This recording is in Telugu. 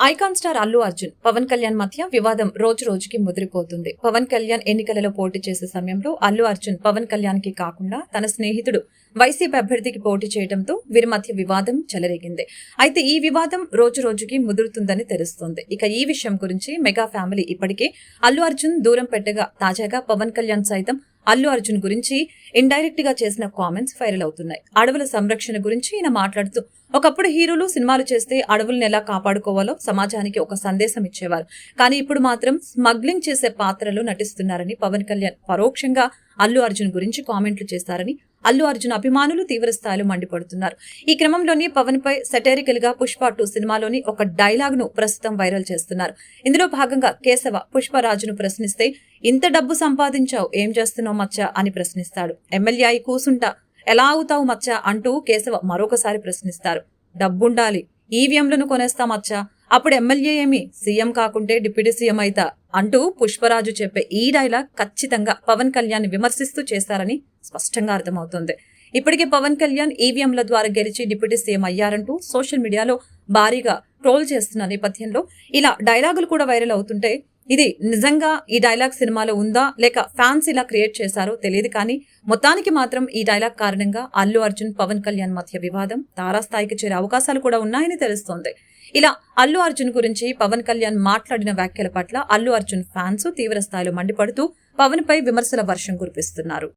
ఐకాన్ స్టార్ అల్లు అర్జున్ పవన్ కళ్యాణ్ మధ్య వివాదం రోజు రోజుకి ముదిరిపోతుంది. పవన్ కళ్యాణ్ ఎన్నికలలో పోటీ చేసే సమయంలో అల్లు అర్జున్ పవన్ కళ్యాణ్ కి కాకుండా తన స్నేహితుడు వైసీపీ అభ్యర్థికి పోటీ చేయడంతో వీరి మధ్య వివాదం చెలరేగింది. అయితే ఈ వివాదం రోజు రోజుకి ముదురుతుందని తెలుస్తోంది. ఇక ఈ విషయం గురించి మెగా ఫ్యామిలీ ఇప్పటికే అల్లు అర్జున్ దూరం పెట్టగా తాజాగా పవన్ కళ్యాణ్ సైతం అల్లు అర్జున్ గురించి ఇండైరెక్ట్ గా చేసిన కామెంట్స్ వైరల్ అవుతున్నాయి. అడవుల సంరక్షణ గురించి ఈయన మాట్లాడుతూ, ఒకప్పుడు హీరోలు సినిమాలు చేస్తే అడవులను ఎలా కాపాడుకోవాలో సమాజానికి ఒక సందేశం ఇచ్చేవారు. కానీ ఇప్పుడు మాత్రం స్మగ్లింగ్ చేసే పాత్రలు నటిస్తున్నారని పవన్ కళ్యాణ్ పరోక్షంగా అల్లు అర్జున్ గురించి కామెంట్లు చేశారని అల్లు అర్జున్ అభిమానులు తీవ్ర స్థాయిలో మండిపడుతున్నారు. ఈ క్రమంలోనే పవన్ పై సెటైరికల్ గా పుష్ప 2 సినిమాలోని ఒక డైలాగ్ ను ప్రస్తుతం వైరల్ చేస్తున్నారు. ఇందులో భాగంగా కేశవ పుష్పరాజును ప్రశ్నిస్తే, ఇంత డబ్బు సంపాదించావు, ఏం చేస్తున్నావు మచ్చా అని ప్రశ్నిస్తాడు. ఎమ్మెల్యే అయి కూసుంటా ఎలా అవుతావు మచ్చా అంటూ కేశవ మరొకసారి ప్రశ్నిస్తారు. డబ్బుండాలి, ఈవీఎంలను కొనేస్తామచ్చా, అప్పుడు ఎమ్మెల్యే ఏమి సీఎం కాకుంటే డిప్యూటీ సీఎం అయితా అంటూ పుష్పరాజు చెప్పే ఈ డైలాగ్ ఖచ్చితంగా పవన్ కళ్యాణ్ విమర్శిస్తూ చేశారని స్పష్టంగా అర్థమవుతుంది. ఇప్పటికే పవన్ కళ్యాణ్ ఈవీఎంల ద్వారా గెలిచి డిప్యూటీ సీఎం అయ్యారంటూ సోషల్ మీడియాలో భారీగా ట్రోల్ చేస్తున్న నేపథ్యంలో ఇలా డైలాగులు కూడా వైరల్ అవుతుంటే, ఇది నిజంగా ఈ డైలాగ్ సినిమాలో ఉందా లేక ఫ్యాన్స్ ఇలా క్రియేట్ చేశారో తెలియదు. కానీ మొత్తానికి మాత్రం ఈ డైలాగ్ కారణంగా అల్లు అర్జున్ పవన్ కళ్యాణ్ మధ్య వివాదం తారాస్థాయికి చేరే అవకాశాలు కూడా ఉన్నాయని తెలుస్తోంది. ఇలా అల్లు అర్జున్ గురించి పవన్ కళ్యాణ్ మాట్లాడిన వ్యాఖ్యల పట్ల అల్లు అర్జున్ ఫ్యాన్స్ తీవ్ర స్థాయిలో మండిపడుతూ పవన్ పై విమర్శల వర్షం కురిపిస్తున్నారు.